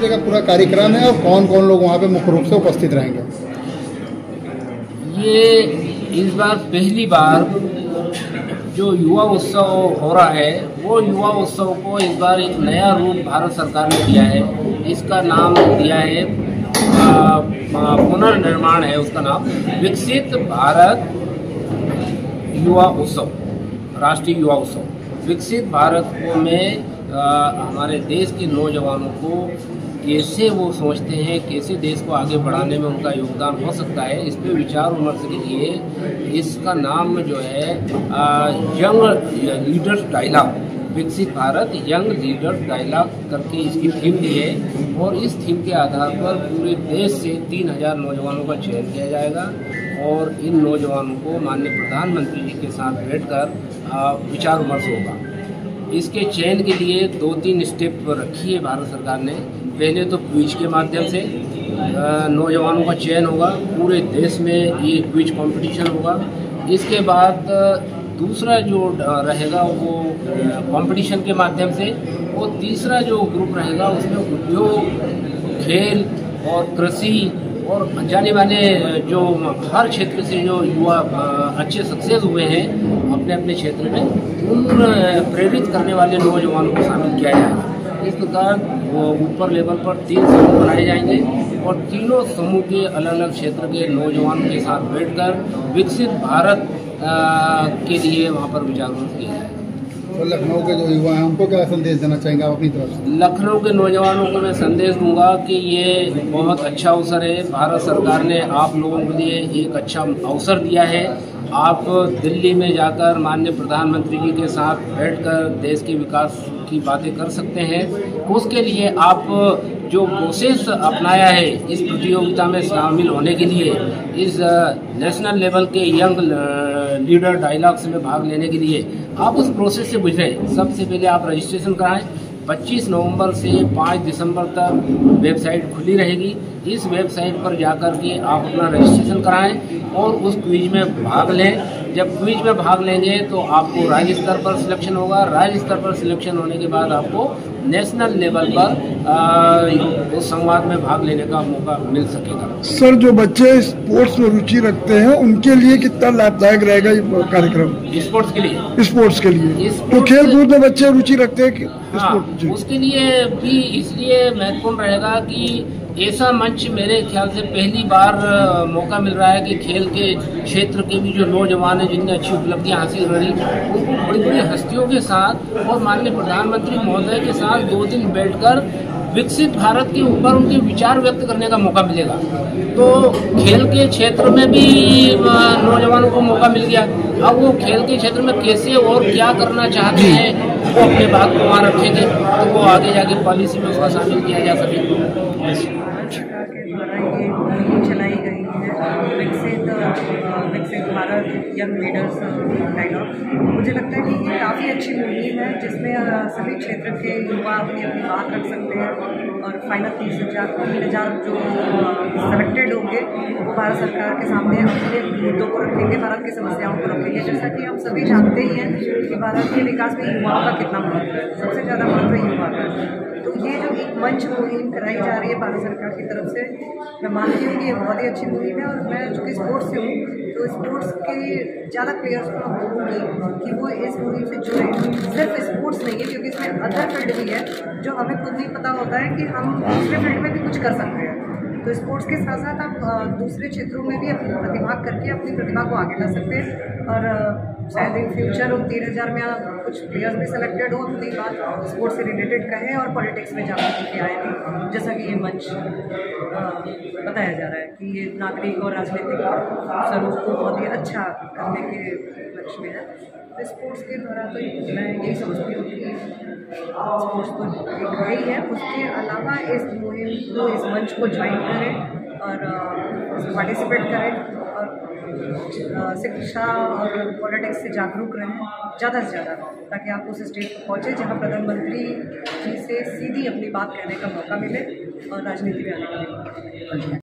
तरीके का पूरा कार्यक्रम है और कौन कौन लोग वहाँ पे मुख्य रूप से उपस्थित रहेंगे? ये इस बार पहली बार जो युवा उत्सव हो रहा है, वो युवा उत्सव को इस बार एक नया रूप भारत सरकार ने दिया है। इसका नाम दिया है पुनर्निर्माण है उसका नाम, विकसित भारत युवा उत्सव, राष्ट्रीय युवा उत्सव। विकसित भारत में हमारे देश के नौजवानों को कैसे वो सोचते हैं, कैसे देश को आगे बढ़ाने में उनका योगदान हो सकता है, इस पर विचार विमर्श के लिए इसका नाम जो है यंग लीडर्स डायलॉग, विकसित भारत यंग लीडर्स डायलॉग करके इसकी थीम दी है। और इस थीम के आधार पर पूरे देश से 3000 नौजवानों का चयन किया जाएगा और इन नौजवानों को माननीय प्रधानमंत्री जी के साथ बैठकर विचार विमर्श होगा। इसके चयन के लिए 2-3 स्टेप रखी है भारत सरकार ने। पहले तो क्विज के माध्यम से नौजवानों का चयन होगा, पूरे देश में ये क्विज कंपटीशन होगा। इसके बाद दूसरा जो रहेगा वो कंपटीशन के माध्यम से, और तीसरा जो ग्रुप रहेगा उसमें उद्योग, खेल और कृषि और जाने माने जो हर क्षेत्र से जो युवा अच्छे सक्सेस हुए हैं अपने अपने क्षेत्र में, उन प्रेरित करने वाले नौजवानों को शामिल किया जाएगा। इस प्रकार वो ऊपर लेवल पर 3 समूह बनाए जाएंगे और तीनों समूह के अलग अलग क्षेत्र के नौजवानों के साथ बैठकर विकसित भारत के लिए वहाँ पर विचार विमर्श किया जाएगा। तो लखनऊ के जो युवा हैं उनको क्या संदेश देना चाहेंगे आप अपनी तरफ से? लखनऊ के नौजवानों को मैं संदेश दूंगा कि ये बहुत अच्छा अवसर है। भारत सरकार ने आप लोगों के लिए एक अच्छा अवसर दिया है। आप दिल्ली में जाकर माननीय प्रधानमंत्री जी के साथ बैठकर देश के विकास की बातें कर सकते हैं। उसके लिए आप जो प्रोसेस अपनाया है इस प्रतियोगिता में शामिल होने के लिए, इस नेशनल लेवल के यंग लीडर डायलॉग्स में भाग लेने के लिए आप उस प्रोसेस से गुजरें। सबसे पहले आप रजिस्ट्रेशन कराएं। 25 नवंबर से 5 दिसंबर तक वेबसाइट खुली रहेगी। इस वेबसाइट पर जाकर के आप अपना रजिस्ट्रेशन कराएं और उस क्विज में भाग लें। जब क्विज में भाग लेंगे तो आपको राज्य स्तर पर सिलेक्शन होगा। राज्य स्तर पर सिलेक्शन होने के बाद आपको नेशनल लेवल पर उस संवाद में भाग लेने का मौका मिल सकेगा। सर, जो बच्चे स्पोर्ट्स में रुचि रखते हैं उनके लिए कितना लाभदायक रहेगा ये कार्यक्रम? स्पोर्ट्स के लिए, स्पोर्ट्स के लिए तो खेल कूद में बच्चे रुचि रखते हैं उसके लिए भी इसलिए महत्वपूर्ण रहेगा कि ऐसा मंच मेरे ख्याल से पहली बार मौका मिल रहा है कि खेल के क्षेत्र के भी जो नौजवान हैं जिनने अच्छी उपलब्धियां हासिल करी, उनको बड़ी बड़ी हस्तियों के साथ और माननीय प्रधानमंत्री महोदय के साथ 2 दिन बैठकर विकसित भारत के ऊपर उनके विचार व्यक्त करने का मौका मिलेगा। तो खेल के क्षेत्र में भी नौजवानों को मौका मिल गया। अब वो खेल के क्षेत्र में कैसे और क्या करना चाहते हैं वो अपने बात को वहाँ रखेंगे तो वो आगे जाके पॉलिसी में उसका शामिल किया जा सके। चलाई गई है विकसित भारत यंग लीडर्स डायलॉग। मुझे लगता है कि ये काफ़ी अच्छी मुहिम है जिसमें सभी क्षेत्र के युवा अपनी अपनी बात रख सकते हैं और फाइनल 3,000 जो सेलेक्टेड होंगे वो भारत सरकार के सामने अपने मुद्दों को रखेंगे, भारत की समस्याओं को रखेंगे। जैसा कि हम सभी जानते ही हैं कि भारत के विकास में युवाओं का कितना महत्व है, सबसे ज़्यादा महत्व युवा का। तो ये जो एक मंच मुहिम कराई जा रही है भारत सरकार की तरफ से, मैं मानती हूँ कि ये बहुत ही अच्छी मुहिम है। और मैं चूँकि स्पोर्ट्स से हूँ तो स्पोर्ट्स के ज़्यादा प्लेयर्स को मैं बोलूँगी कि वो इस मुहिम से जुड़े। सिर्फ स्पोर्ट्स नहीं है, क्योंकि इसमें अदर फील्ड भी है जो हमें खुद नहीं पता होता है कि हम दूसरे फील्ड में भी कुछ कर सकते हैं। तो स्पोर्ट्स के साथ साथ आप दूसरे क्षेत्रों में भी अपनी प्रतिभा करके अपनी प्रतिभा को आगे ला सकते हैं। और शायद इन फ्यूचर उन 3000 में कुछ प्लेयर्स भी सिलेक्टेड हो, अपनी बात स्पोर्ट्स से रिलेटेड कहें और पॉलिटिक्स में जाकर के आए नहीं, जैसा कि ये मंच बताया जा रहा है कि ये नागरिक और राजनीतिक स्वरूप को बहुत ही अच्छा करने के लक्ष्य में है। तो स्पोर्ट्स के द्वारा तो मैं यही समझती हूँ कि स्पोर्ट्स तो यही है। उसके अलावा इस मुहिम को, इस मंच को ज्वाइन करें और पार्टिसिपेट करें और शिक्षा और पॉलिटिक्स से जागरूक रहें ज़्यादा से ज़्यादा, ताकि आप उस स्टेज पर पहुँचें जहाँ प्रधानमंत्री जी से सीधी अपनी बात कहने का मौका मिले और राजनीति में आने का मौका मिले।